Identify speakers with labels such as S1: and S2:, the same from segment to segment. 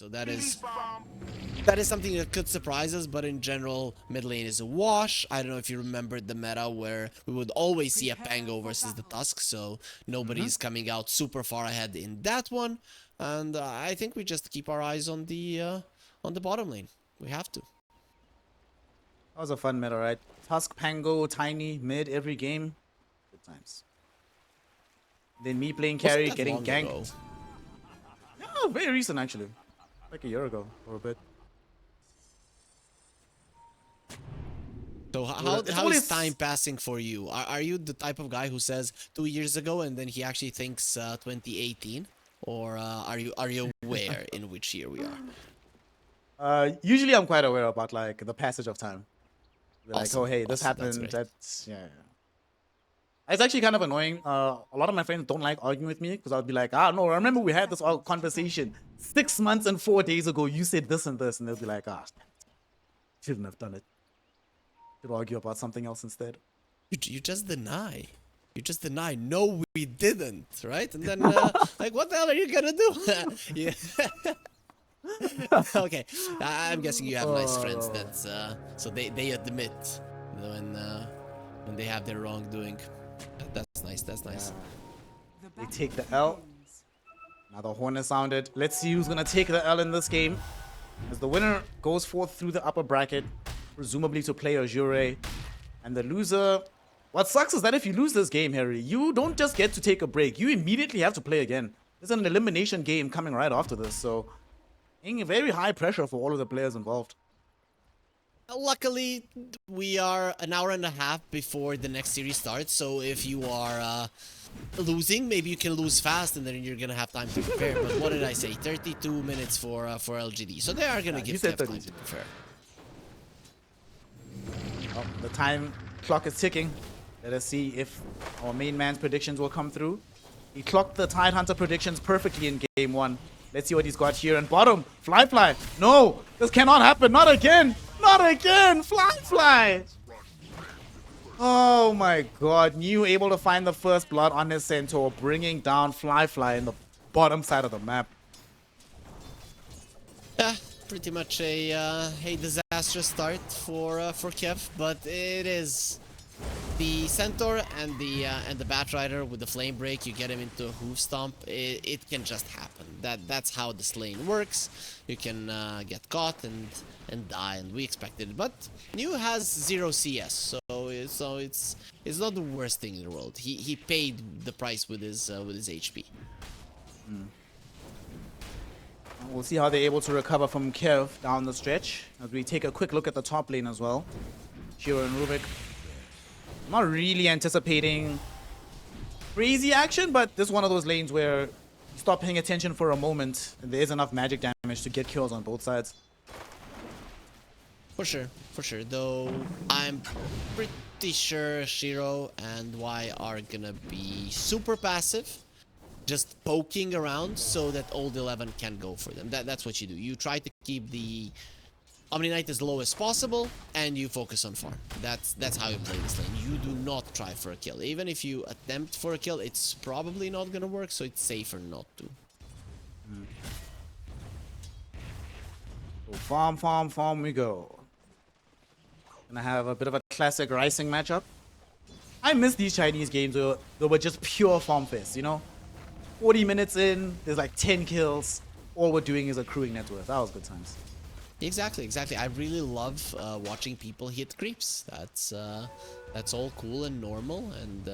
S1: So that is something that could surprise us, but in general, mid lane is a wash. I don't know if you remembered the meta where we would always see a Pango versus the Tusk, so nobody's coming out super far ahead in that one. And I think we just keep our eyes on the bottom lane. We have to.
S2: That was a fun meta, right? Tusk, Pango, Tiny, mid every game. Good times. Then me playing carry, getting ganked. Yeah, very recent actually. Like a year ago or a bit.
S1: So how is time passing for you? Are you the type of guy who says 2 years ago and then he actually thinks 2018? Or are you aware in which year we are?
S2: Usually I'm quite aware about like the passage of time. Awesome. Like, oh hey, this happened. That's yeah. It's actually kind of annoying. A lot of my friends don't like arguing with me because I'll be like, no, I remember we had this conversation 6 months and 4 days ago. You said this and this, and they'll be like, shouldn't have done it. Should argue about something else instead.
S1: You just deny. You just deny. No, we didn't, right? And then like, what the hell are you gonna do? Yeah. Okay, I'm guessing you have nice friends. That's so they admit when they have their wrongdoing. That's nice. That's nice.
S2: Yeah. They take the L. Now the horn is sounded. Let's see who's gonna take the L in this game. As the winner goes forth through the upper bracket, presumably to play Azure, and the loser. What sucks is that if you lose this game, Harry, you don't just get to take a break. You immediately have to play again. There's an elimination game coming right after this, so very high pressure for all of the players involved.
S1: Luckily, we are an hour and a half before the next series starts, so if you are losing, maybe you can lose fast and then you're gonna have time to prepare. But what did I say? 32 minutes for LGD, so they are gonna give them time to prepare.
S2: Oh, the time clock is ticking. Let us see if our main man's predictions will come through. He clocked the Tidehunter predictions perfectly in game 1. Let's see what he's got here. And bottom, Fly. No, this cannot happen. Not again. Not again. Fly. Oh my god. New able to find the first blood on his centaur, bringing down Fly in the bottom side of the map.
S1: Yeah, pretty much a disastrous start for KEV, but it is the Centaur and the Batrider with the Flame Break. You get him into a hoof stomp. It can just happen. That's how this lane works. You can get caught and die, and we expected it. But New has 0 CS, so it's not the worst thing in the world. He paid the price with his HP.
S2: We'll see how they're able to recover from KEV down the stretch as we take a quick look at the top lane as well. Shiro and Rubik. Not really anticipating crazy action, but this is one of those lanes where you stop paying attention for a moment and there is enough magic damage to get kills on both sides.
S1: For sure. Though I'm pretty sure Shiro and Y are gonna be super passive, just poking around so that old 11 can go for them. That's what you do. You try to keep the Omni Knight as low as possible, and you focus on farm. That's how you play this lane. You do not try for a kill. Even if you attempt for a kill, it's probably not gonna work, so it's safer not to.
S2: So farm we go. Gonna have a bit of a classic Rising matchup. I miss these Chinese games where they were just pure farm fest, you know? 40 minutes in, there's like 10 kills. All we're doing is accruing net worth. That was good times.
S1: Exactly. I really love watching people hit creeps. That's all cool and normal, and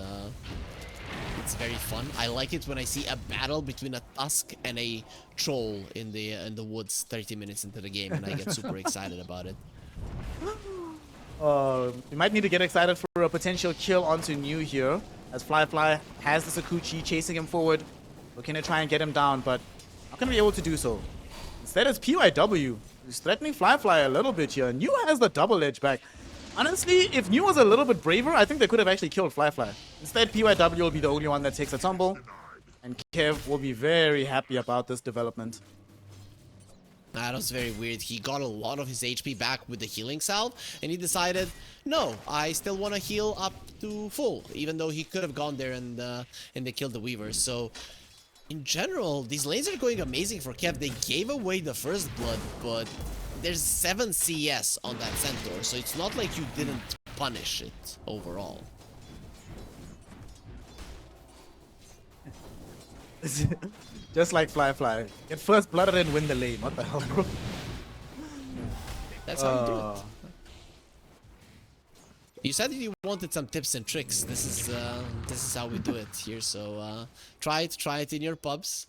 S1: it's very fun. I like it when I see a battle between a Tusk and a Troll in the woods 30 minutes into the game, and I get super excited about it.
S2: We might need to get excited for a potential kill onto New here, as Fly has the Sakuchi chasing him forward, looking to try and get him down, but not gonna be able to do so. Instead, it's PYW. He's threatening Fly a little bit here. New has the double edge back. Honestly, if New was a little bit braver, I think they could have actually killed Fly. Instead, PYW will be the only one that takes a tumble. And KEV will be very happy about this development.
S1: That was very weird. He got a lot of his HP back with the healing salve, and he decided, no, I still want to heal up to full, even though he could have gone there and they killed the Weaver. So In general, these lanes are going amazing for KEV. They gave away the first blood, but there's 7 CS on that centaur, so it's not like you didn't punish it overall.
S2: Just like Fly. Get first blood and win the lane. What the hell, bro?
S1: That's how you do it. You said you wanted some tips and tricks. This is how we do it here. So try it in your pubs.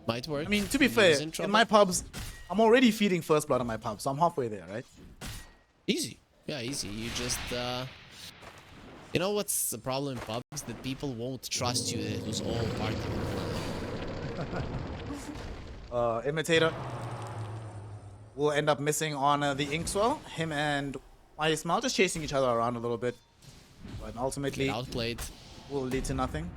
S1: Might work.
S2: I mean, to be fair, in my pubs, I'm already feeding first blood on my pub, so I'm halfway there, right?
S1: Easy. Yeah, easy. You just you know what's the problem in pubs? That people won't trust you. It was all part of it.
S2: Imitator will end up missing on the Inkswell. Him and Ismail just chasing each other around a little bit, but ultimately
S1: outplayed
S2: will lead to nothing.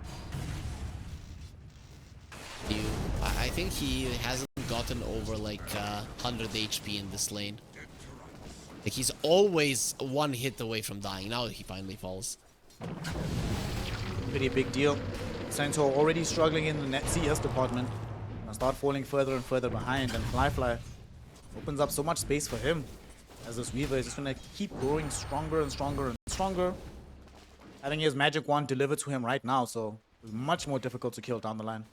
S1: I think he hasn't gotten over like 100 HP in this lane. Like he's always one hit away from dying. Now he finally falls.
S2: Pretty big deal. Centaur already struggling in the net CS department. Gonna start falling further and further behind, and Fly opens up so much space for him. As this Weaver is just gonna keep growing stronger and stronger and stronger. Having his magic wand delivered to him right now, so it's much more difficult to kill down the line.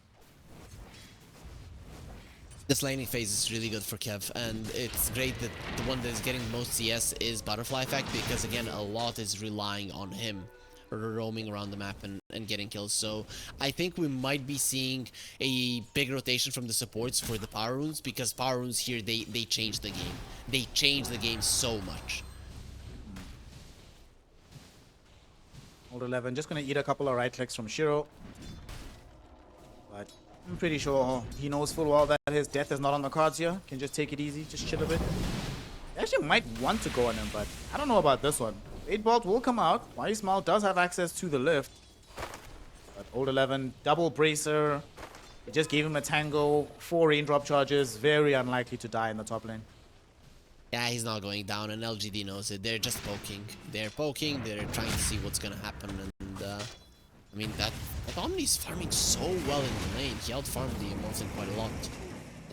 S1: This laning phase is really good for KEV, and it's great that the one that is getting the most CS is Butterfly Effect, because again, a lot is relying on him roaming around the map and getting kills. So I think we might be seeing a big rotation from the supports for the power runes, because power runes here, they change the game. They change the game so much.
S2: Old 11 just gonna eat a couple of right clicks from Shiro, but I'm pretty sure he knows full well that his death is not on the cards here. Can just take it easy, just chill a bit. They actually might want to go on him, but I don't know about this one. 8 Bolt will come out. Ismail does have access to the lift, but Old 11 double bracer. It just gave him a tango, 4 raindrop charges. Very unlikely to die in the top lane.
S1: Yeah, he's not going down, and LGD knows it. They're just poking. They're poking. They're trying to see what's gonna happen, and I mean that Omni's farming so well in the lane. He outfarmed the Immortal quite a lot.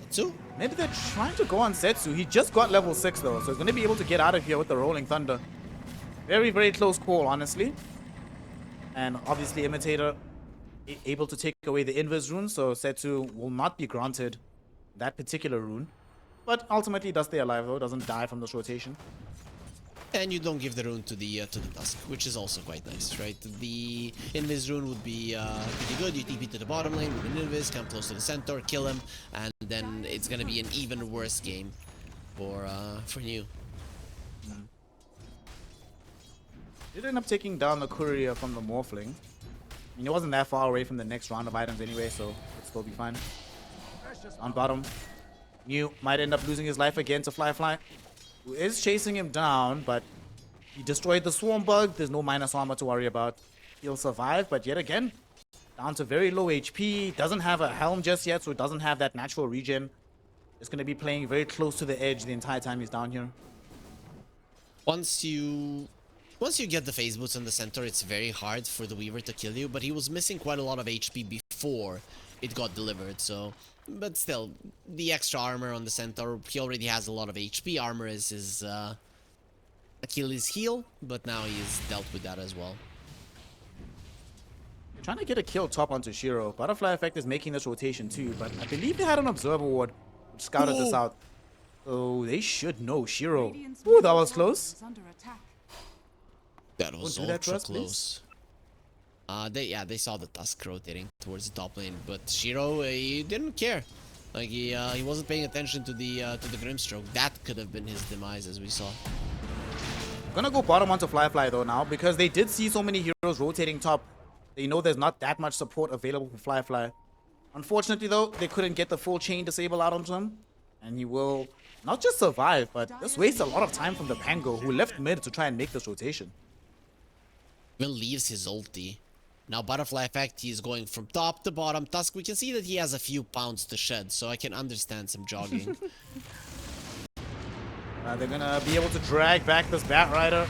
S1: Setsu?
S2: Maybe they're trying to go on Setsu. He just got level 6 though, so he's gonna be able to get out of here with the Rolling Thunder. Very, very close call, honestly. And obviously, Imitator able to take away the Invis rune, so Setsu will not be granted that particular rune. But ultimately, does stay alive though, doesn't die from this rotation.
S1: And you don't give the rune to the Tusk, which is also quite nice, right? The Invis rune would be pretty good. You TP to the bottom lane with an Invis, come close to the Centaur, kill him, and then it's gonna be an even worse game for New.
S2: Did end up taking down the courier from the Morphling. I mean, it wasn't that far away from the next round of items anyway, so it'll still be fine. On bottom, New might end up losing his life again to Fly, who is chasing him down, but he destroyed the Swarm Bug. There's no minus armor to worry about. He'll survive, but yet again, down to very low HP. Doesn't have a helm just yet, so it doesn't have that natural regen. Just going to be playing very close to the edge the entire time he's down here.
S1: Once you get the phase boots on the Centaur, it's very hard for the Weaver to kill you, but he was missing quite a lot of HP before it got delivered, so... But still, the extra armor on the Centaur, he already has a lot of HP. Armor is his Achilles heel, but now he's dealt with that as well.
S2: They're trying to get a kill top onto Shiro. Butterfly Effect is making this rotation too, but I believe they had an Observer Ward which scouted this out. So they should know Shiro. Ooh, that was close.
S1: That was ultra close. They saw the Tusk rotating towards the top lane, but Shiro, he didn't care. Like he wasn't paying attention to the Grimstroke. That could have been his demise, as we saw.
S2: Gonna go bottom onto Fly though now, because they did see so many heroes rotating top. They know there's not that much support available for Fly. Unfortunately though, they couldn't get the full chain disable out onto him, and he will not just survive, but just waste a lot of time from the Pango, who left mid to try and make this rotation.
S1: Even leaves his ulti. Now Butterfly Effect, he's going from top to bottom. Tusk, we can see that he has a few pounds to shed, so I can understand some jogging.
S2: They're gonna be able to drag back this Batrider,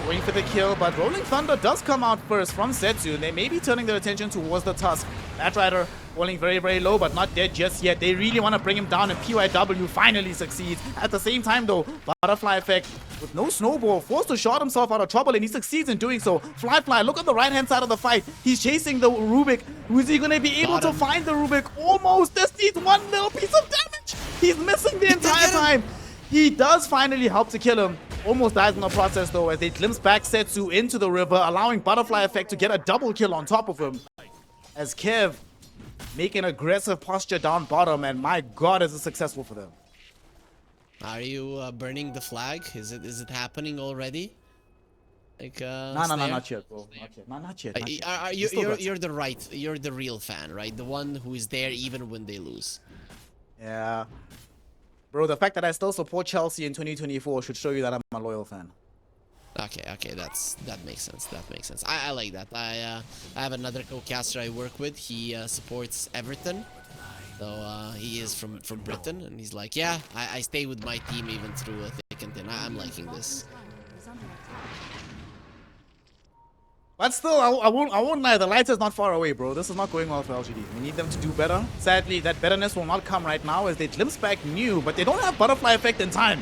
S2: waiting for the kill, but Rolling Thunder does come out first from Setsu. They may be turning their attention towards the Tusk. Batrider Falling very, very low, but not dead just yet. They really want to bring him down, and PYW finally succeeds. At the same time, though, Butterfly Effect, with no snowball, forced to shot himself out of trouble, and he succeeds in doing so. Fly, look on the right-hand side of the fight. He's chasing the Rubik. Who is he going to be able to find the Rubik? Almost. Just needs one little piece of damage. He's missing the entire time. He does finally help to kill him. Almost dies in the process, though, as they glimpse back Setsu into the river, allowing Butterfly Effect to get a double kill on top of him. As KEV making aggressive posture down bottom, and my god, is it successful for them.
S1: Are you burning the flag? Is it happening already? Like
S2: No, not yet, bro. Not yet.
S1: You're the real fan, right? The one who is there even when they lose.
S2: Yeah. Bro, the fact that I still support Chelsea in 2024 should show you that I'm a loyal fan.
S1: Okay, that makes sense. That makes sense. I like that. I have another co-caster I work with. He supports Everton, so he is from Britain, and he's like, yeah, I stay with my team even through thick and thin. I'm liking this.
S2: But still, I won't lie. The light is not far away, bro. This is not going well for LGD. We need them to do better. Sadly, that betterness will not come right now as they glimpse back new, but they don't have Butterfly Effect in time.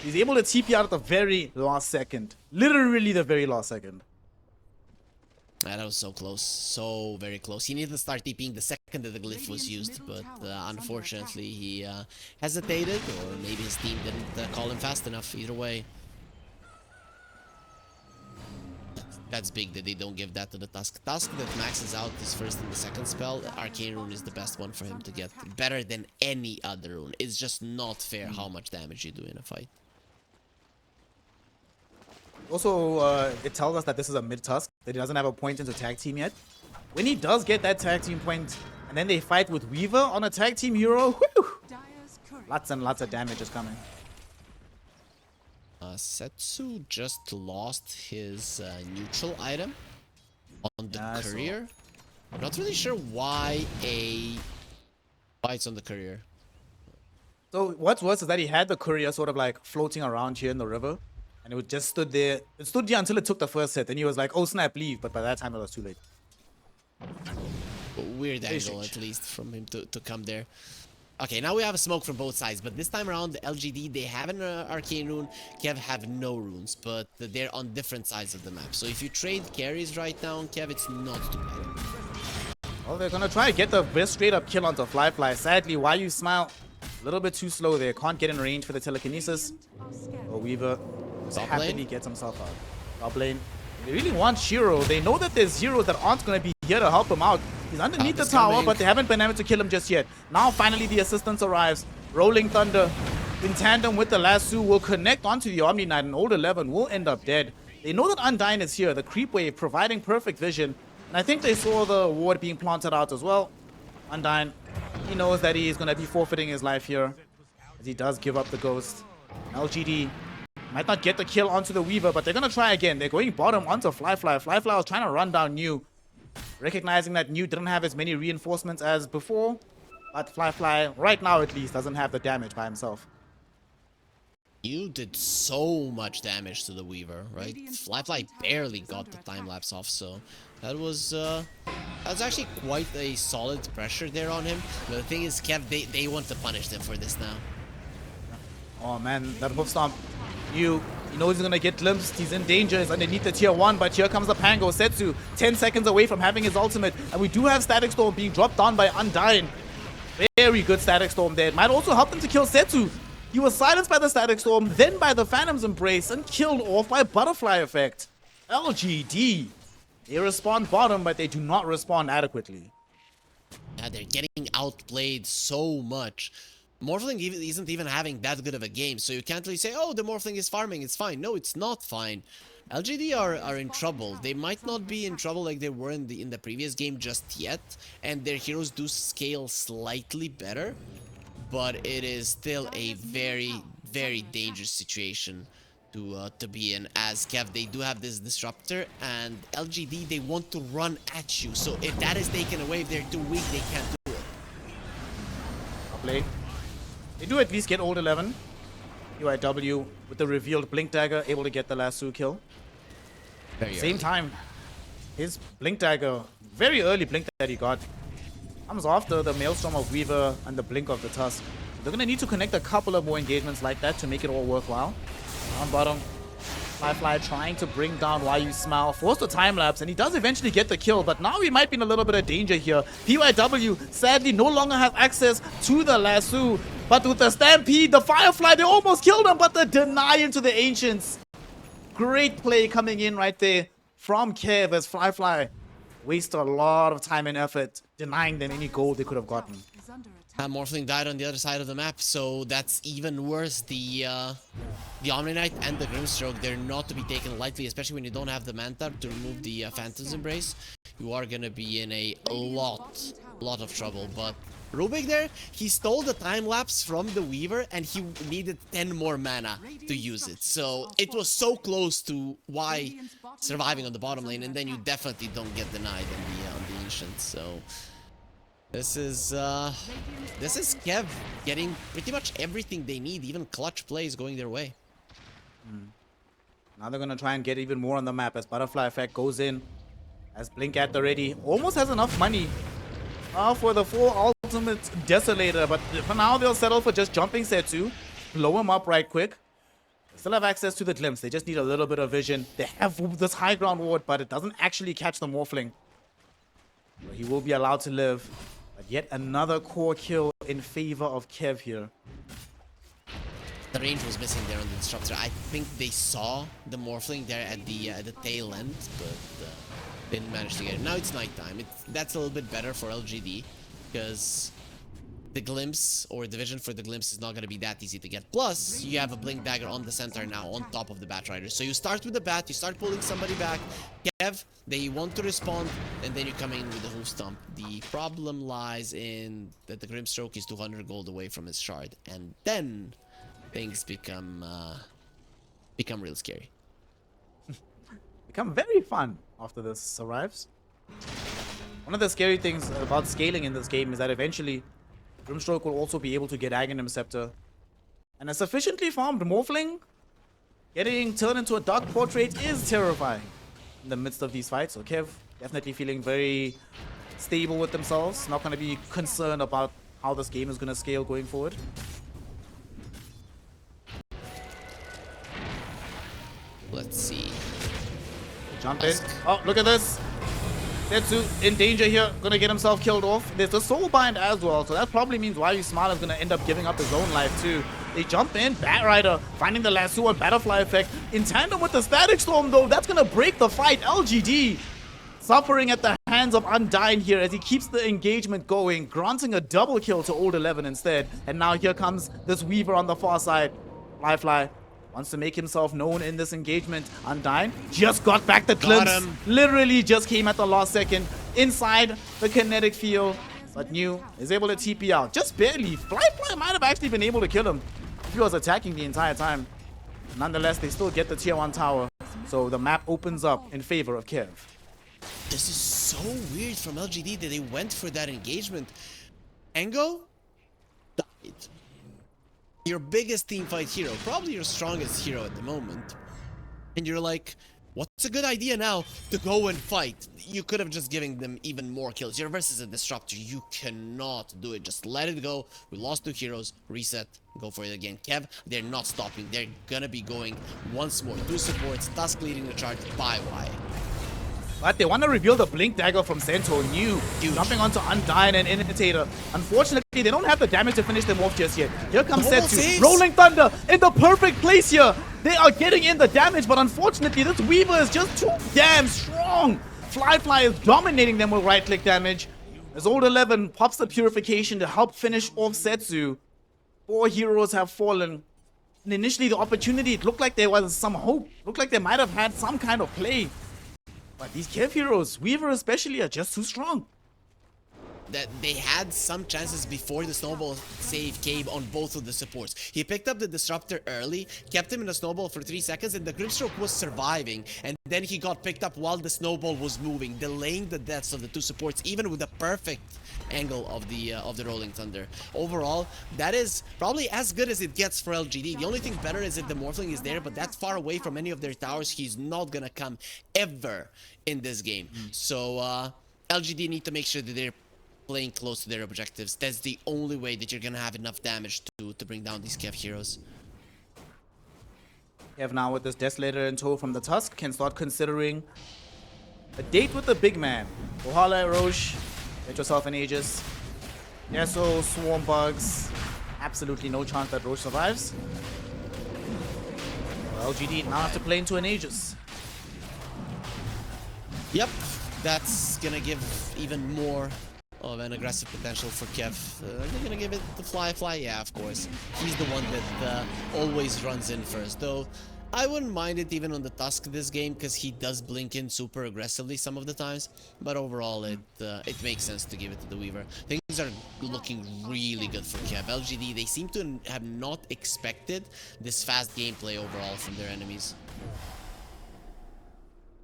S2: He's able to TP out at the very last second. Literally the very last second.
S1: That was so close. So very close. He needed to start TPing the second that the glyph was used, but unfortunately he hesitated, or maybe his team didn't call him fast enough. Either way. That's big that they don't give that to the Tusk. Tusk that maxes out his first and the second spell. Arcane Rune is the best one for him to get. Better than any other rune. It's just not fair how much damage you do in a fight.
S2: Also, it tells us that this is a mid-Tusk, that he doesn't have a point into tag team yet. When he does get that tag team point, and then they fight with Weaver on a tag team hero, whew, lots and lots of damage is coming.
S1: Setsu just lost his neutral item on the courier. I'm not really sure why it's on the courier.
S2: So what's worse is that he had the courier sort of like floating around here in the river, and it just stood there. It stood there until it took the first hit, and he was like, oh snap, leave, but by that time it was too late.
S1: Weird angle, at least, from him to come there. Okay, now we have a smoke from both sides, but this time around, the LGD, they have an Arcane Rune. KEV have no runes, but they're on different sides of the map. So if you trade carries right now on KEV, it's not too bad.
S2: Well, they're gonna try to get the best straight-up kill onto Fly. Sadly, Why You Smile, a little bit too slow there. Can't get in range for the telekinesis. Oh, Weaver happily gets himself out. Top lane. They really want Shiro. They know that there's heroes that aren't gonna be here to help him out. He's underneath the tower, but they haven't been able to kill him just yet. Now, finally, the assistance arrives. Rolling Thunder, in tandem with the Lasso, will connect onto the Omni Knight, and Old 11 will end up dead. They know that Undyne is here, the creep wave providing perfect vision. And I think they saw the ward being planted out as well. Undyne, he knows that he is going to be forfeiting his life here, as he does give up the ghost. LGD might not get the kill onto the Weaver, but they're going to try again. They're going bottom onto Fly. Fly was trying to run down New, recognizing that New didn't have as many reinforcements as before, but Fly, right now at least, doesn't have the damage by himself.
S1: You did so much damage to the Weaver, right? Fly barely got the time lapse off, so that was actually quite a solid pressure there on him. But the thing is, KEV, they want to punish them for this now.
S2: Oh man, that hoof stomp. He knows he's gonna get glimpsed. He's in danger. He's underneath the tier 1, but here comes the Pango. Setsu, 10 seconds away from having his ultimate. And we do have Static Storm being dropped down by Undyne. Very good Static Storm there. It might also help them to kill Setsu. He was silenced by the Static Storm, then by the Phantom's Embrace, and killed off by Butterfly Effect. LGD. They respond bottom, but they do not respond adequately.
S1: Yeah, they're getting outplayed so much. Morphling isn't even having that good of a game, so you can't really say, oh, the Morphling is farming, it's fine. No, it's not fine. LGD are in trouble. They might not be in trouble like they were in the previous game just yet, and their heroes do scale slightly better, but it is still a very, very dangerous situation to be in. As KEV, they do have this disruptor, and LGD, they want to run at you, so if that is taken away, if they're too weak, they can't do it.
S2: Top lane. They do at least get Old 11. UIW with the revealed Blink Dagger, able to get the Lasso kill. Same time, his Blink Dagger, very early Blink that he got, Comes after the Maelstrom of Weaver and the Blink of the Tusk. They're going to need to connect a couple of more engagements like that to make it all worthwhile. On bottom, Fly trying to bring down YU Smile, forced a time lapse, and he does eventually get the kill, but now he might be in a little bit of danger here. PYW sadly no longer has access to the lasso, but with the Stampede, the Firefly, they almost killed him, but the deny into the Ancients. Great play coming in right there from KEV as Fly wasted a lot of time and effort denying them any gold they could have gotten.
S1: Morphling died on the other side of the map, so that's even worse. The Omni Knight and the Grimstroke, they're not to be taken lightly, especially when you don't have the Manta to remove the Phantom's Embrace. You are gonna be in a lot of trouble. But Rubik there, he stole the time lapse from the Weaver, and he needed 10 more mana to use it. So it was so close to why surviving on the bottom lane, and then you definitely don't get denied on the Ancient. So this is KEV getting pretty much everything they need, even clutch plays going their way.
S2: Now they're going to try and get even more on the map as Butterfly Effect goes in. As Blink at the ready. Almost has enough money for the full ultimate Desolator. But for now, they'll settle for just jumping Setsu. Blow him up right quick. They still have access to the glimpse. They just need a little bit of vision. They have this high ground ward, but it doesn't actually catch the Morphling. So he will be allowed to live. But yet another core kill in favor of KEV here.
S1: The range was missing there on the Disruptor. I think they saw the Morphling there at the tail end, but didn't manage to get him. Now it's nighttime. That's a little bit better for LGD, because the glimpse or the vision for the glimpse is not going to be that easy to get. Plus, you have a Blink Dagger on the center now on top of the Batrider. So you start with the Bat, you start pulling somebody back. KEV, they want to respond, and then you come in with the Hoof Stomp. The problem lies in that the Grimstroke is 200 gold away from his shard, and then things become real scary.
S2: Become very fun after this arrives. One of the scary things about scaling in this game is that eventually Grimstroke will also be able to get Aghanim Scepter. And a sufficiently farmed Morphling getting turned into a Dark Portrait is terrifying in the midst of these fights. So KEV definitely feeling very stable with themselves. Not going to be concerned about how this game is going to scale going forward.
S1: Let's see.
S2: Jump in. Oh, look at this. Tetsu in danger here. Gonna get himself killed off. There's a soul bind as well, so that probably means YU Smile is gonna end up giving up his own life too. They jump in. Batrider finding the lasso and Butterfly Effect. In tandem with the Static Storm though, that's gonna break the fight. LGD suffering at the hands of Undyne here as he keeps the engagement going, granting a double kill to Old 11 instead. And now here comes this Weaver on the far side. Fly wants to make himself known in this engagement. Undyne just got back the glimpse. Literally just came at the last second inside the kinetic field. But New is able to TP out. Just barely. Fly might have actually been able to kill him if he was attacking the entire time. Nonetheless, they still get the tier 1 tower. So the map opens up in favor of KEV.
S1: This is so weird from LGD that they went for that engagement. Ango died. Your biggest teamfight hero, probably your strongest hero at the moment. And you're like, what's a good idea now to go and fight? You could have just given them even more kills. You're versus a Disruptor. You cannot do it. Just let it go. We lost 2 heroes. Reset. Go for it again. KEV, they're not stopping. They're gonna be going once more. 2 supports. Tusk leading the charge. Bye.
S2: But they want to reveal the Blink Dagger from Centaur. New jumping onto Undyne and Imitator. Unfortunately, they don't have the damage to finish them off just yet. Here comes Setsu. Rolling Thunder in the perfect place here. They are getting in the damage, but unfortunately, this Weaver is just too damn strong. Fly is dominating them with right-click damage. As Old 11 pops the Purification to help finish off Setsu. 4 heroes have fallen. And initially, the opportunity, it looked like there was some hope. Looked like they might have had some kind of play. But these KEV heroes, Weaver especially, are just too strong.
S1: That they had some chances before the snowball saved KEV on both of the supports. He picked up the Disruptor early, kept him in a snowball for 3 seconds, and the Grimstroke was surviving. And then he got picked up while the snowball was moving, delaying the deaths of the 2 supports, even with the perfect angle of the Rolling Thunder. Overall, that is probably as good as it gets for LGD. The only thing better is if the Morphling is there, but that's far away from any of their towers. He's not gonna come ever in this game. So LGD need to make sure that they're playing close to their objectives. That's the only way that you're gonna have enough damage to bring down these KEV heroes.
S2: KEV now with this Desolator in tow from the Tusk can start considering a date with the big man. Ohala, Roche, get yourself an Aegis. Yasuo, Swarm Bugs. Absolutely no chance that Roche survives. Well, LGD now have to play into an Aegis.
S1: Yep, that's gonna give even more of an aggressive potential for KEV. They're gonna give it to Fly. Yeah, of course. He's the one that always runs in first, though. I wouldn't mind it even on the Tusk this game, because he does blink in super aggressively some of the times. But overall, it makes sense to give it to the Weaver. Things are looking really good for KEV. LGD, they seem to have not expected this fast gameplay overall from their enemies.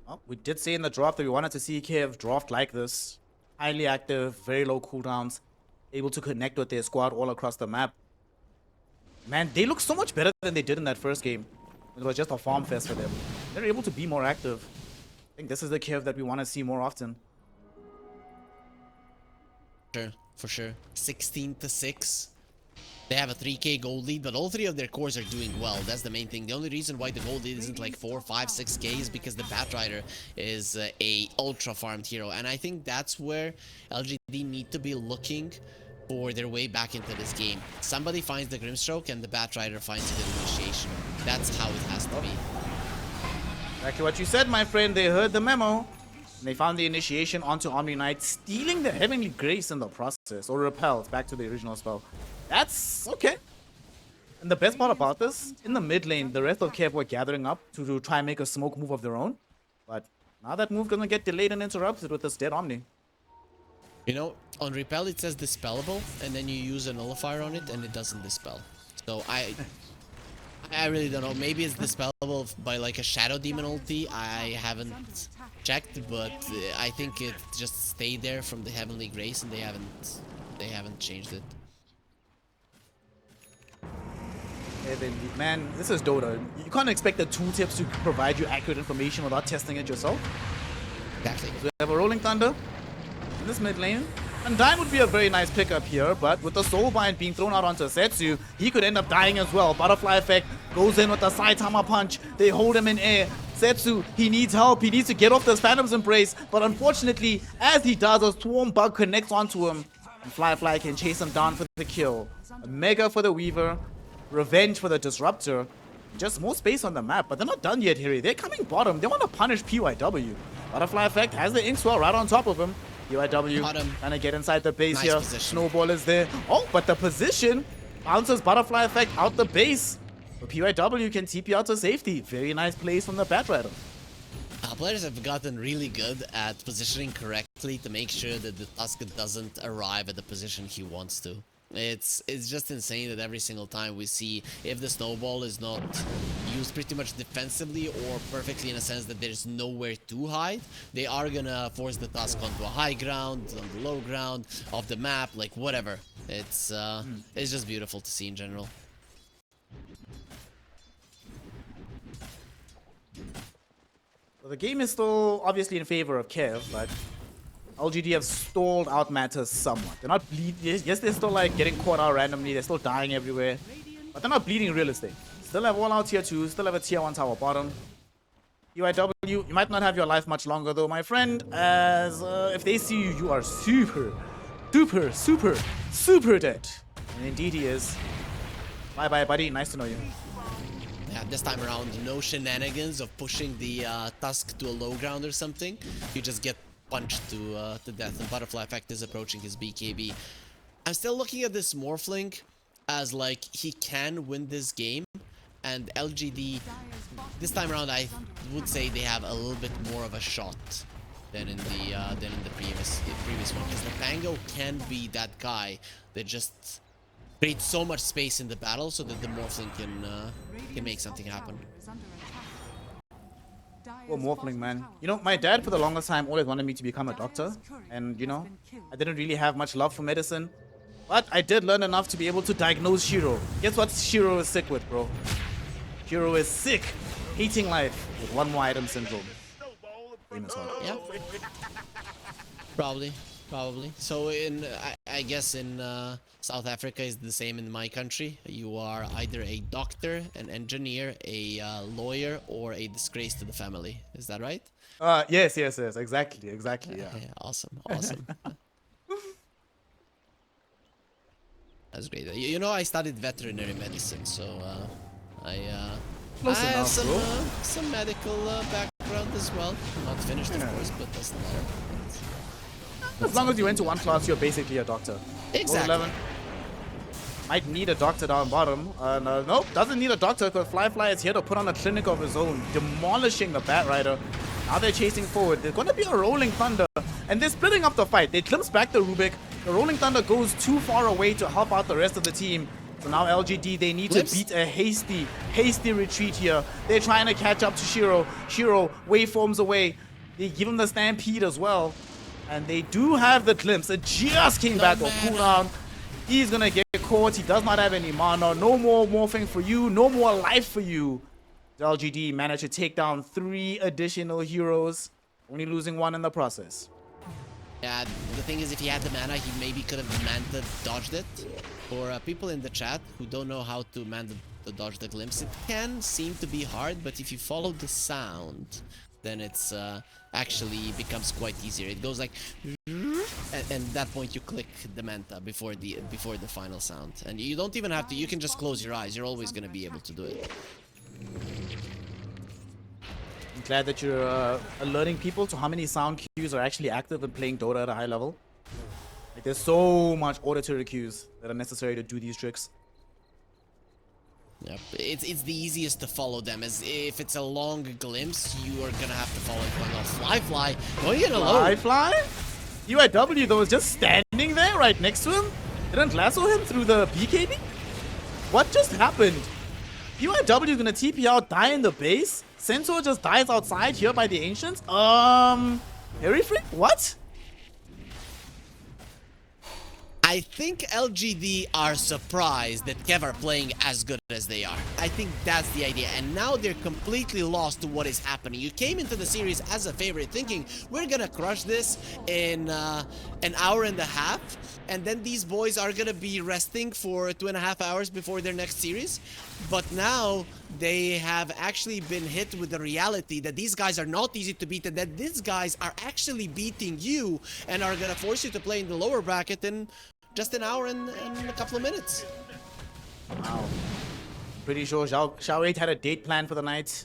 S2: Well, we did say in the draft that we wanted to see KEV draft like this. Highly active, very low cooldowns, able to connect with their squad all across the map. Man, they look so much better than they did in that first game. It was just a farm fest for them. They're able to be more active. I think this is the KEV that we want to see more often.
S1: Sure, for sure. 16-6. They have a 3k gold lead, but all three of their cores are doing well. That's the main thing. The only reason why the gold lead isn't like 4, 5, 6k is because the Batrider is a ultra farmed hero. And I think that's where LGD need to be looking for their way back into this game. Somebody finds the Grimstroke and the Batrider finds the initiation. That's how it has to be.
S2: Exactly what you said, my friend. They heard the memo. And they found the initiation onto Omni Knight, stealing the Heavenly Grace in the process. Or repelled back to the original spell. That's okay. And the best part about this, in the mid lane, the rest of KEV were gathering up to try and make a smoke move of their own. But now that move gonna get delayed and interrupted with this dead Omni.
S1: You know, on Repel it says Dispellable, and then you use a Nullifier on it and it doesn't dispel. So I really don't know. Maybe it's dispellable by like a Shadow Demon ulti. I haven't checked, but I think it just stayed there from the Heavenly Grace, and they haven't changed it.
S2: Man, this is Dota. You can't expect the tooltips to provide you accurate information without testing it yourself.
S1: Exactly.
S2: So we have a Rolling Thunder in this mid lane. And Dime would be a very nice pickup here, but with the Soulbind being thrown out onto Setsu, he could end up dying as well. Butterfly effect goes in with the Saitama punch. They hold him in air. Setsu, he needs help. He needs to get off this Phantom's Embrace. But unfortunately, as he does, a Swarm Bug connects onto him. And Fly can chase him down for the kill. A Mega for the Weaver. Revenge for the Disruptor. Just more space on the map, but they're not done yet, Harry. They're coming bottom. They want to punish PYW. Butterfly effect has the Inkswell right on top of him. PYW trying to get inside the base here.
S1: Position.
S2: Snowball is there. Oh, but the position bounces Butterfly effect out the base. But PYW can TP out to safety. Very nice plays from the Batrider.
S1: Players have gotten really good at positioning correctly to make sure that the Tusk doesn't arrive at the position he wants to. It's just insane that every single time we see, if the snowball is not used pretty much defensively or perfectly in a sense that there's nowhere to hide, they are gonna force the Tusk onto a high ground, on the low ground, off the map, like whatever. It's just beautiful to see in general.
S2: Well, the game is still obviously in favor of KEV, but LGD have stalled out matters somewhat. They're not bleeding. Yes, they're still like getting caught out randomly. They're still dying everywhere. But they're not bleeding real estate. Still have all out tier 2. Still have a tier 1 tower bottom. UIW, you might not have your life much longer though, my friend. As if they see you, you are super dead. And indeed he is. Bye bye, buddy. Nice to know you.
S1: Yeah, this time around, no shenanigans of pushing the Tusk to a low ground or something. You just get punched to death, and Butterfly effect is approaching his BKB. I'm still looking at this Morphling as like he can win this game, and LGD this time around I would say they have a little bit more of a shot than in the previous one, because the Pango can be that guy that just creates so much space in the battle so that the Morphling can make something happen.
S2: Oh, Morphling, man. You know, my dad for the longest time always wanted me to become a doctor. And, you know, I didn't really have much love for medicine. But I did learn enough to be able to diagnose Shiro. Guess what Shiro is sick with, bro? Shiro is sick, hating life with one more item syndrome.
S1: Yeah. Probably. Probably. So I guess in South Africa is the same in my country. You are either a doctor, an engineer, a lawyer, or a disgrace to the family. Is that right?
S2: Yes, yes, yes. Exactly, exactly. Yeah.
S1: Yeah, awesome, awesome. That's great. You know, I studied veterinary medicine, so I
S2: Close
S1: have
S2: enough, bro.
S1: some medical background as well. Not finished, of course, but doesn't matter.
S2: As long as you went to one class, you're basically a doctor.
S1: Exactly.
S2: 11 might need a doctor down bottom. Nope, doesn't need a doctor because Fly is here to put on a clinic of his own, demolishing the Bat Rider. Now they're chasing forward. There's going to be a Rolling Thunder, and they're splitting up the fight. They glimpse back the Rubik. The Rolling Thunder goes too far away to help out the rest of the team. So now LGD, they need to beat a hasty retreat here. They're trying to catch up to Shiro. Shiro waveforms away. They give him the Stampede as well. And they do have the glimpse. It just came back on cooldown. He's gonna get caught. He does not have any mana. No more morphing for you. No more life for you. The LGD managed to take down 3 additional heroes, only losing 1 in the process.
S1: Yeah, the thing is, if he had the mana, he maybe could have Manta dodged it. For people in the chat who don't know how to Manta dodge the glimpse, it can seem to be hard, but if you follow the sound, then it's actually becomes quite easier. It goes like, and that point you click the Manta before the final sound, and you don't even have to. You can just close your eyes. You're always gonna be able to do it.
S2: I'm glad that you're alerting people to how many sound cues are actually active in playing Dota at a high level. Like, there's so much auditory cues that are necessary to do these tricks.
S1: Yep, it's the easiest to follow them, as if it's a long glimpse, you are gonna have to follow it going off. Fly, going in alone.
S2: Fly? UIW though is just standing there right next to him. Didn't lasso him through the BKB? What just happened? UIW is gonna TP out, die in the base. Centaur just dies outside here by the Ancients. Harry Freak? What?
S1: I think LGD are surprised that KEV are playing as good as they are. I think that's the idea, and now they're completely lost to what is happening. You came into the series as a favorite thinking, we're gonna crush this in an hour and a half, and then these boys are gonna be resting for 2.5 hours before their next series. But now they have actually been hit with the reality that these guys are not easy to beat, and that these guys are actually beating you and are gonna force you to play in the lower bracket in just an hour and a couple of minutes.
S2: Wow. Pretty sure Xiao 8 had a date plan for the night.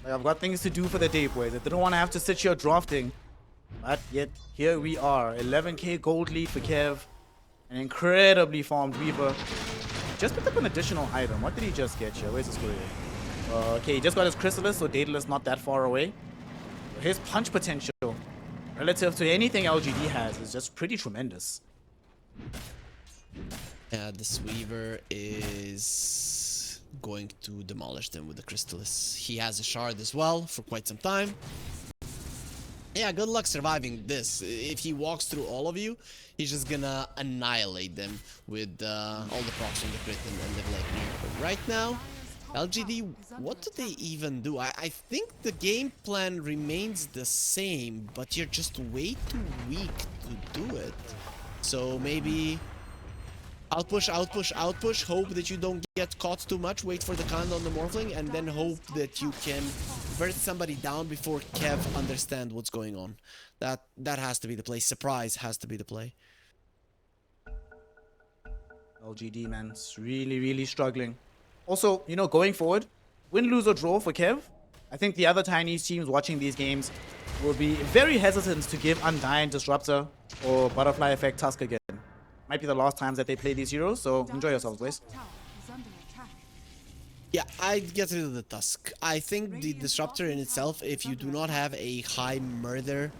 S2: Like, I've got things to do for the day, boys. I didn't want to have to sit here drafting. But yet, here we are. 11k gold lead for KEV. An incredibly farmed Weaver. Just picked up an additional item. What did he just get here? Where's his career? Okay, he just got his Chrysalis, so Daedalus not that far away. His punch potential, relative to anything LGD has, is just pretty tremendous.
S1: Yeah, this Weaver is going to demolish them with the Crystallis. He has a shard as well for quite some time. Yeah, good luck surviving this. If he walks through all of you, he's just gonna annihilate them with all the procs on the crit and the Gleipnir. But right now, LGD, what do they even do? I think the game plan remains the same, but you're just way too weak to do it. So maybe outpush, hope that you don't get caught too much, wait for the counter on the Morphling, and then hope that you can burst somebody down before KEV understand what's going on. That has to be the play. Surprise has to be the play.
S2: LGD, man, it's really struggling. Also, you know, going forward, win, lose, or draw for KEV, I think the other Chinese teams watching these games will be very hesitant to give Undying, Disruptor, or Butterfly Effect Tusk again. Might be the last times that they play these heroes, so enjoy yourselves, boys.
S1: Yeah, I'd get rid of the Tusk. I think the Disruptor in itself, if you do not have a high murder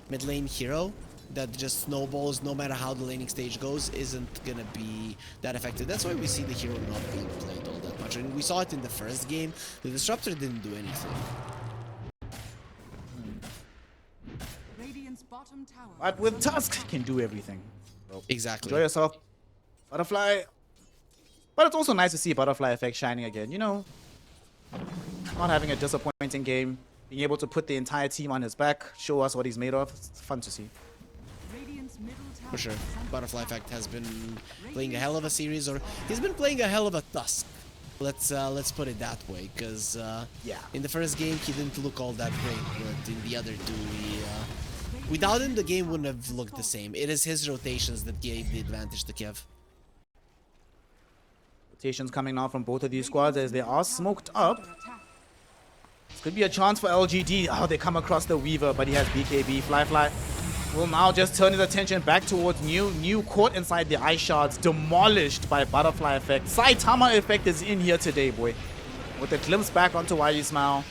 S1: mid lane hero that just snowballs no matter how the laning stage goes, isn't gonna be that effective. That's why we see the hero not being played all that much. And we saw it in the first game. The Disruptor didn't do anything.
S2: But with Tusk, can do everything. So
S1: Exactly.
S2: enjoy yourself. Butterfly. But it's also nice to see Butterfly Effect shining again, you know. Not having a disappointing game. Being able to put the entire team on his back, show us what he's made of. It's fun to see.
S1: for sure. Butterfly Effect has been playing a hell of a series, or he's been playing a hell of a Tusk. Let's put it that way, because
S2: Yeah.
S1: in the first game he didn't look all that great, but in the other two, without him the game wouldn't have looked the same. It is his rotations that gave the advantage to KEV.
S2: Rotations coming now from both of these squads as they are smoked up. This could be a chance for LGD. Oh, they come across the Weaver, but he has BKB. Fly will now just turn his attention back towards New caught inside the ice shards, demolished by Butterfly Effect. Saitama Effect is in here today, boy. With a glimpse back onto Why You Smile.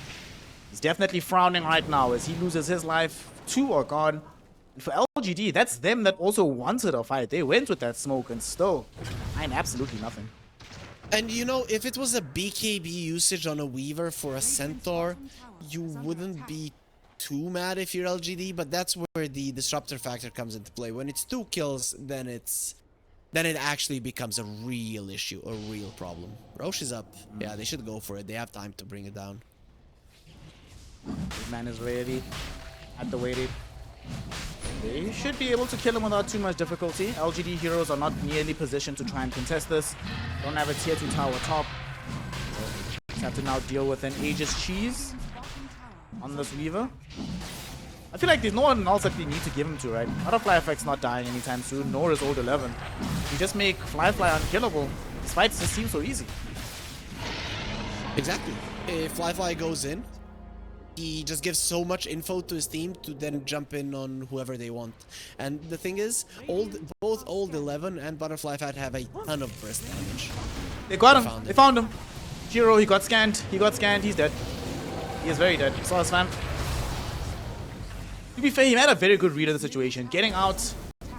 S2: He's definitely frowning right now as he loses his life. 2 are gone. And for LGD, that's them that also wanted a fight. They went with that smoke and still find absolutely nothing.
S1: And you know, if it was a BKB usage on a Weaver for a Centaur, you wouldn't be too mad if you're LGD, but that's where the disruptor factor comes into play. When it's 2 kills, then it actually becomes a real issue, a real problem. Roche is up. Yeah, they should go for it. They have time to bring it down.
S2: Big man is ready at the waiting. They should be able to kill him without too much difficulty. LGD heroes are not nearly positioned to try and contest this. Don't have a tier 2 tower top. So just have to now deal with an Aegis Cheese on this Weaver. I feel like there's no one else that they need to give him to, right? Butterfly Effect's not dying anytime soon, nor is Old 11. You just make Fly unkillable. These fights just seem so easy.
S1: Exactly. If Fly goes in, he just gives so much info to his team to then jump in on whoever they want. And the thing is, both Old 11 and Butterfly Fat have a ton of burst damage.
S2: They got him. They found him. Hero, he got scanned. He's dead. He is very dead. Saw his fam. To be fair, he had a very good read of the situation. Getting out.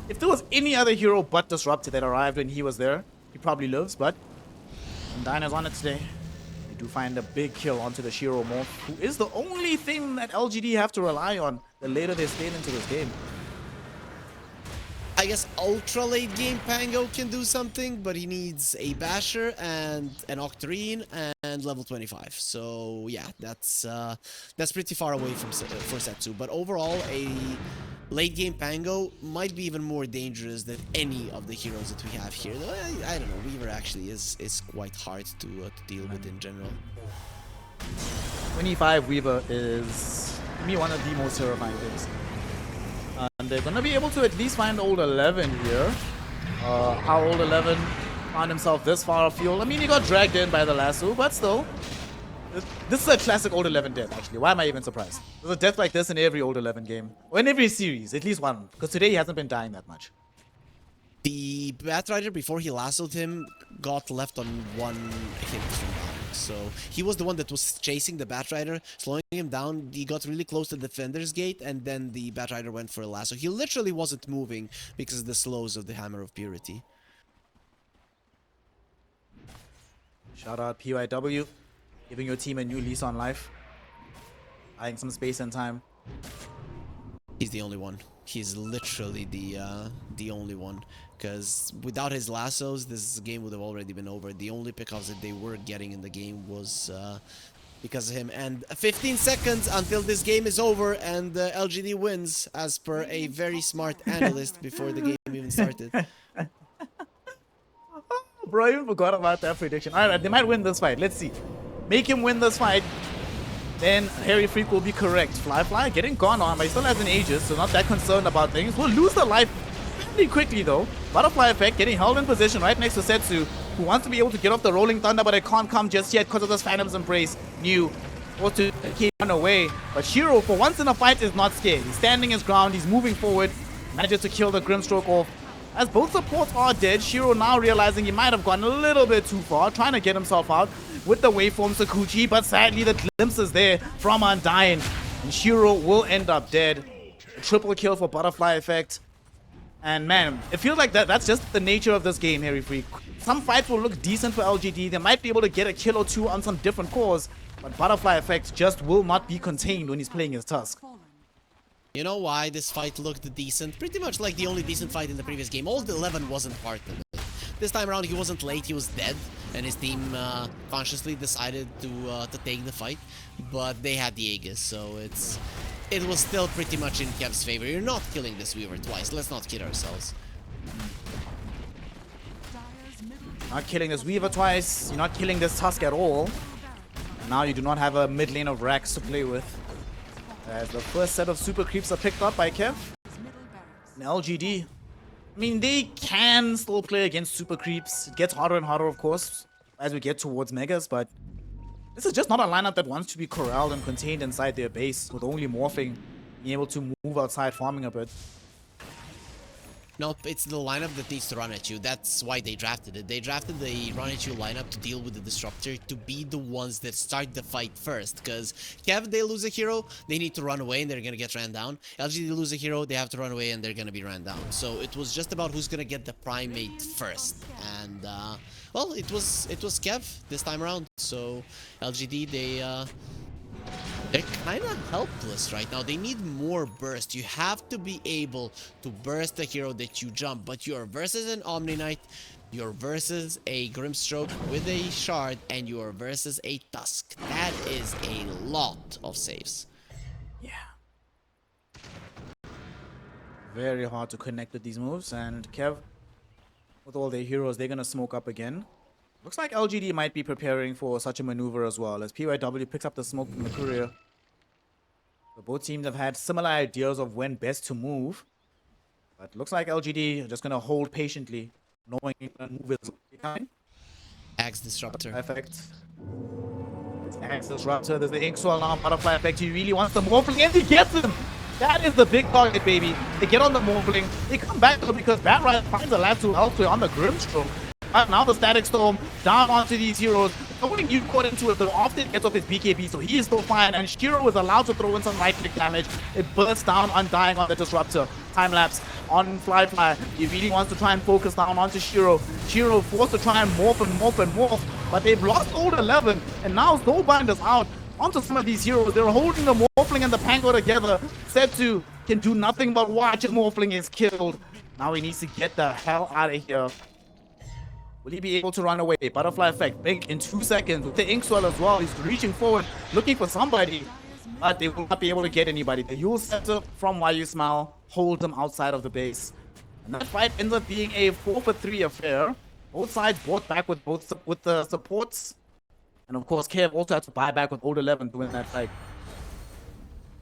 S2: If there was any other hero but Disruptor that arrived when he was there, he probably lives, but Dyna's on it today. They do find a big kill onto the Shiro Morph, who is the only thing that LGD have to rely on the later they stay into this game.
S1: I guess ultra late game Pango can do something, but he needs a Basher and an Octarine and level 25. So yeah, that's pretty far away from for Setsu. But overall, a late game Pango might be even more dangerous than any of the heroes that we have here. Though I don't know, Weaver actually is quite hard to deal with in general.
S2: 25 Weaver is, to me, one of the most terrifying things. And they're going to be able to at least find Old 11 here. How Old 11 found himself this far afield. I mean, he got dragged in by the lasso, but still. This is a classic Old 11 death, actually. Why am I even surprised? There's a death like this in every Old 11 game. Or in every series, at least one. Because today he hasn't been dying that much.
S1: The Batrider, before he lassoed him, got left on one hit from dying. So he was the one that was chasing the Batrider, slowing him down. He got really close to the Defender's Gate, and then the Batrider went for a lasso. He literally wasn't moving because of the slows of the Hammer of Purity.
S2: Shout out PYW, giving your team a new lease on life. Buying some space and time.
S1: He's the only one. He's literally the only one. Because without his lassos, this game would have already been over. The only pickoffs that they were getting in the game was because of him. And 15 seconds until this game is over and LGD wins, as per a very smart analyst before the game even started.
S2: Bro, I even forgot about that prediction. Alright, they might win this fight. Let's see. Make him win this fight. Then Harry Freak will be correct. Fly getting gone on, but he still has an Aegis, so not that concerned about things. Will lose the life pretty quickly though. Butterfly Effect getting held in position right next to Setsu, who wants to be able to get off the Rolling Thunder, but it can't come just yet because of this Phantom's Embrace. New or to keep run away. But Shiro, for once in a fight, is not scared. He's standing his ground, he's moving forward, manages to kill the Grimstroke off. As both supports are dead, Shiro now realizing he might have gone a little bit too far, trying to get himself out with the waveform Sakuchi, but sadly the glimpse is there from Undyne, and Shiro will end up dead. A triple kill for Butterfly Effect. And man, it feels like that's just the nature of this game, Harry Freak. Some fights will look decent for LGD, they might be able to get a kill or two on some different cores, but Butterfly Effect just will not be contained when he's playing his Tusk.
S1: You know why this fight looked decent? Pretty much like the only decent fight in the previous game. Old 11 wasn't part of it. This time around he wasn't late, he was dead, and his team consciously decided to take the fight, but they had the Aegis, so it was still pretty much in KEV's favor. You're not killing this Weaver twice, let's not kid ourselves.
S2: Not killing this Weaver twice. You're not killing this Tusk at all. Now you do not have a mid lane of Rax to play with. As the first set of super creeps are picked up by KEV. And LGD. I mean, they can still play against super creeps. It gets harder and harder, of course, as we get towards Megas, but this is just not a lineup that wants to be corralled and contained inside their base, with only morphing, being able to move outside, farming a bit.
S1: Nope, it's the lineup that needs to run at you. That's why they drafted it. They drafted the run at you lineup to deal with the disruptor, to be the ones that start the fight first. Because KEV, they lose a hero, they need to run away and they're gonna get ran down. LGD lose a hero, they have to run away and they're gonna be ran down. So it was just about who's gonna get the primate first. And well, it was KEV this time around. So LGD, they're kind of helpless right now. They need more burst. You have to be able to burst the hero that you jump, but you're versus an Omni Knight, you're versus a Grimstroke with a shard, and you're versus a Tusk. That is a lot of saves.
S2: Yeah. Very hard to connect with these moves, and KEV, with all their heroes, they're gonna smoke up again. Looks like LGD might be preparing for such a maneuver as well, as PYW picks up the smoke from the courier. So both teams have had similar ideas of when best to move. But looks like LGD are just going to hold patiently, knowing the move is coming.
S1: Axe Disruptor.
S2: Effect. Axe Disruptor, there's the Ink Swell now, Butterfly Effect. He really wants the Morphling, and he gets him! That is the big target, baby. They get on the Morphling. They come back though because Batrider finds a Lasso elsewhere on the Grimstroke. Now the Static Storm down onto these heroes. Throwing you caught into it, though often gets off his BKB, so he is still fine. And Shiro is allowed to throw in some right-click damage. It bursts down, undying on the Disruptor. Time lapse on Fly. He really wants to try and focus down onto Shiro. Shiro forced to try and morph, but they've lost Old 11, and now Soulbind is out onto some of these heroes. They're holding the Morphling and the Pango together. Setu can do nothing but watch as Morphling is killed. Now he needs to get the hell out of here. Will he be able to run away? Butterfly Effect, big in 2 seconds. With the Inkswell as well, he's reaching forward, looking for somebody. But they will not be able to get anybody. The Yule Scepter from Why You Smile holds them outside of the base. And that fight ends up being a 4-for-3 affair. Both sides bought back with the supports. And of course, KEV also had to buy back with Old 11 to win that fight.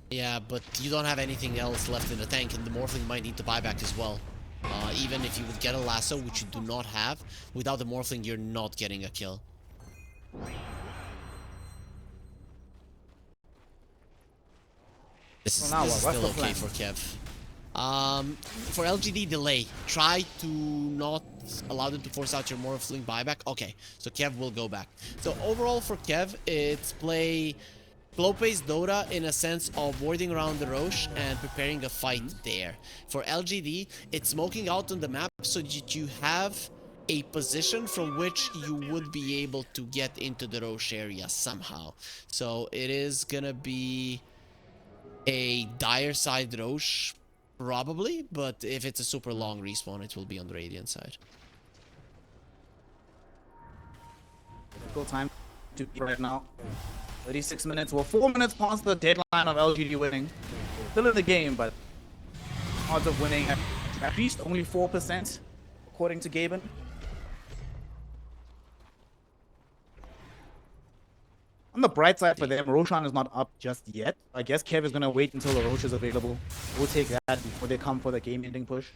S1: Yeah, but you don't have anything else left in the tank, and the Morphling might need to buy back as well. Even if you would get a lasso, which you do not have, without the Morphling, you're not getting a kill. This is still okay for KEV. For LGD, delay. Try to not allow them to force out your Morphling buyback. Okay, so KEV will go back. So overall for KEV, it's play slow-paced Dota in a sense of warding around the Roche and preparing a fight there. For LGD, it's smoking out on the map so that you have a position from which you would be able to get into the Roche area somehow. So it is gonna be a dire side Roche, probably, but if it's a super long respawn, it will be on the Radiant side.
S2: Difficult time to be right now. 36 minutes, well 4 minutes past the deadline of LGD winning. Still in the game, but odds of winning at least only 4%, according to Gaben. On the bright side for them, Roshan is not up just yet. I guess KEV is going to wait until the Roche is available. We'll take that before they come for the game-ending push.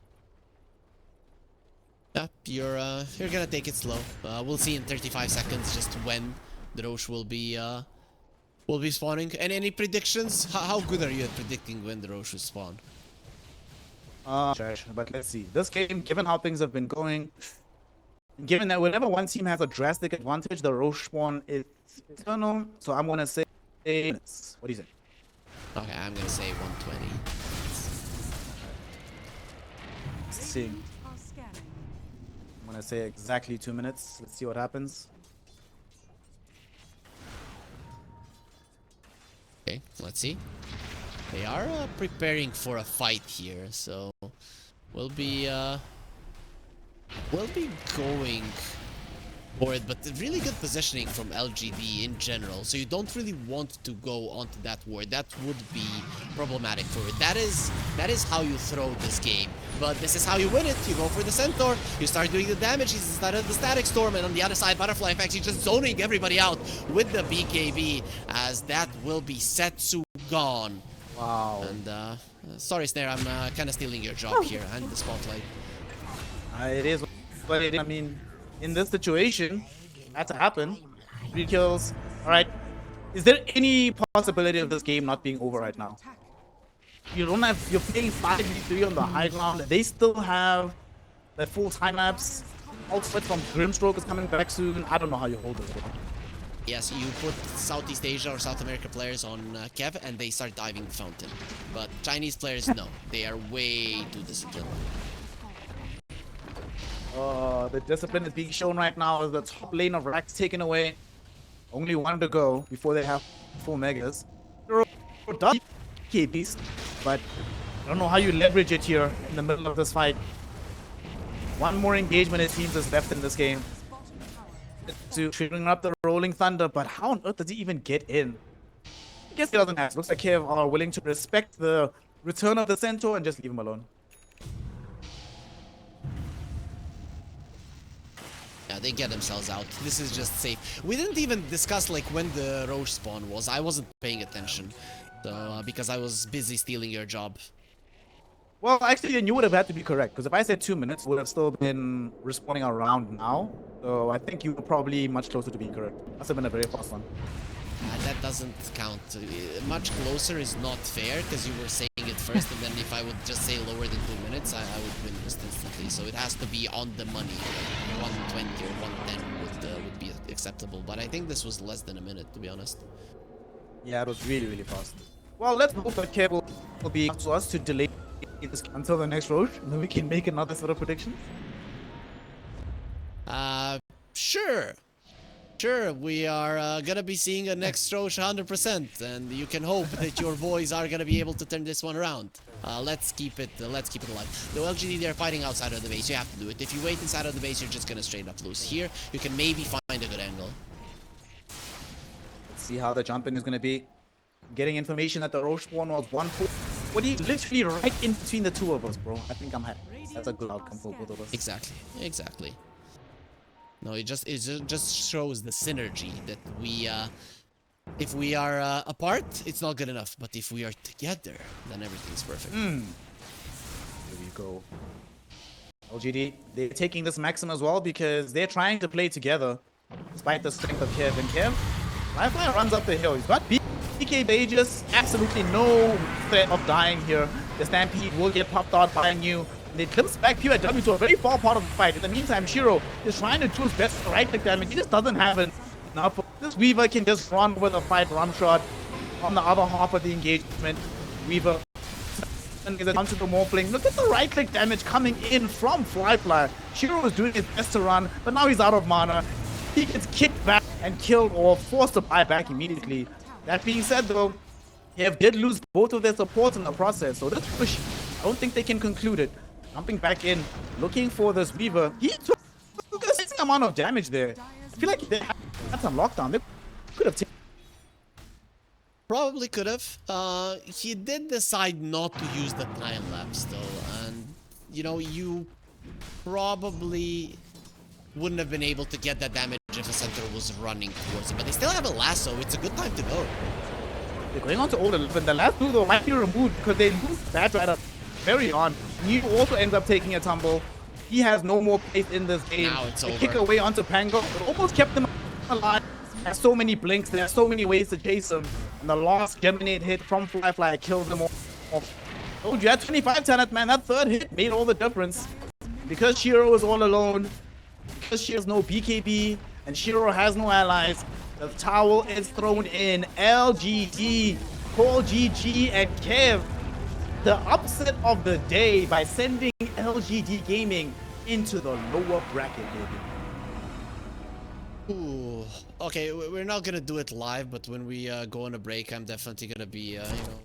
S1: Yeah, you're gonna take it slow. We'll see in 35 seconds just when the Roche will be spawning. And any predictions? How good are you at predicting when the Roche will spawn?
S2: But let's see. This game, given how things have been going, given that whenever one team has a drastic advantage, the Roche spawn is eternal. So I'm gonna say minutes. What do you say?
S1: Okay, I'm gonna say 120.
S2: Let's see. I'm gonna say exactly 2 minutes. Let's see what happens.
S1: Okay, let's see. They are preparing for a fight here, so we'll be going for it, but really good positioning from LGD in general. So you don't really want to go onto that ward. That would be problematic for it. That is how you throw this game. But this is how you win it. You go for the Centaur, you start doing the damage, he's started the Static Storm, and on the other side, Butterfly actually just zoning everybody out with the BKB, as that will be Setsu gone.
S2: Wow.
S1: And sorry, Snare, I'm kind of stealing your job here and the spotlight.
S2: It is what it is. I mean, in this situation, had to happen. 3 kills. All right. Is there any possibility of this game not being over right now? You don't have. You're playing 5v3 on the high ground. They still have their full time maps. Ultimate from Grimstroke is coming back soon. I don't know how you hold this.
S1: Yes, you put Southeast Asia or South America players on KEV and they start diving the fountain. But Chinese players, no. They are way too disciplined.
S2: The discipline is being shown right now as the top lane of Rax taken away. Only one to go before they have full megas. KBs, but I don't know how you leverage it here in the middle of this fight. One more engagement it seems is left in this game. To triggering up the Rolling Thunder, but how on earth does he even get in? I guess he doesn't have. Looks like KEV are willing to respect the return of the Centaur and just leave him alone.
S1: Yeah, they get themselves out. This is just safe. We didn't even discuss like when the Roche spawn was. I wasn't paying attention, so, because I was busy stealing your job.
S2: Well, actually, then you would have had to be correct, because if I said 2 minutes, would have still been respawning around now. So I think you were probably much closer to being correct. Must have been a very fast one.
S1: That doesn't count. Much closer is not fair, because you were saying it first, and then if I would just say lower than 2 minutes, I would win just instantly. So it has to be on the money. 120 or 110 would be acceptable, but I think this was less than a minute, to be honest.
S2: Yeah, it was really, really fast. Well, let's hope that KEV will be up to us to delay this until the next Roche, and then we can make another sort of prediction.
S1: Sure. Sure, we are gonna be seeing a next Roche 100%, and you can hope that your boys are gonna be able to turn this one around. Let's keep it alive. The LGD, they're fighting outside of the base. You have to do it. If you wait inside of the base, you're just gonna straight up lose. Here, you can maybe find a good angle.
S2: Let's see how the jump in is gonna be. Getting information that the Roche spawn was 1-4. What he literally right in between the two of us, bro. I think I'm happy. That's a good outcome for both of us.
S1: Exactly. No, it just shows the synergy that we if we are apart, it's not good enough, but if we are together, then everything's perfect.
S2: Here we go. LGD, they're taking this maxim as well because they're trying to play together despite the strength of KEV. And KEV, Lifeline runs up the hill. He's got BK Aegis, absolutely no threat of dying here. The Stampede will get popped out by New. And it clips back PYW to a very far part of the fight. In the meantime, Shiro is trying to do his best right-click damage. He just doesn't have enough. This Weaver can just run with a fight run shot on the other half of the engagement. Weaver and is down to the Morphling. Look at the right-click damage coming in from Flyfly. Shiro is doing his best to run, but now he's out of mana. He gets kicked back and killed or forced to buy back immediately. That being said, though, KEV did lose both of their supports in the process, so this push, I don't think they can conclude it. Jumping back in, looking for this Weaver. He took a decent amount of damage there. I feel like they had some lockdown. They could have taken.
S1: Probably could have. He did decide not to use the time lapse though, and you know, you probably wouldn't have been able to get that damage if a center was running towards him. But they still have a lasso. It's a good time to go.
S2: They're going on to old 11. The last two though might be removed because they lose that right up very on. New also ends up taking a tumble. He has no more place in this game.
S1: Now it's over.
S2: Kick away onto Pango. It almost kept him alive. There's so many blinks. There's so many ways to chase him. And the last Geminate hit from Flyfly kills him off. Oh, you had 25 talent, man. That third hit made all the difference. Because Shiro is all alone, because she has no BKB, and Shiro has no allies, the towel is thrown in. LGD call GG and KEV the upset of the day by sending LGD Gaming into the lower bracket, baby.
S1: Ooh. Okay, we're not gonna do it live, but when we go on a break, I'm definitely gonna be, you know,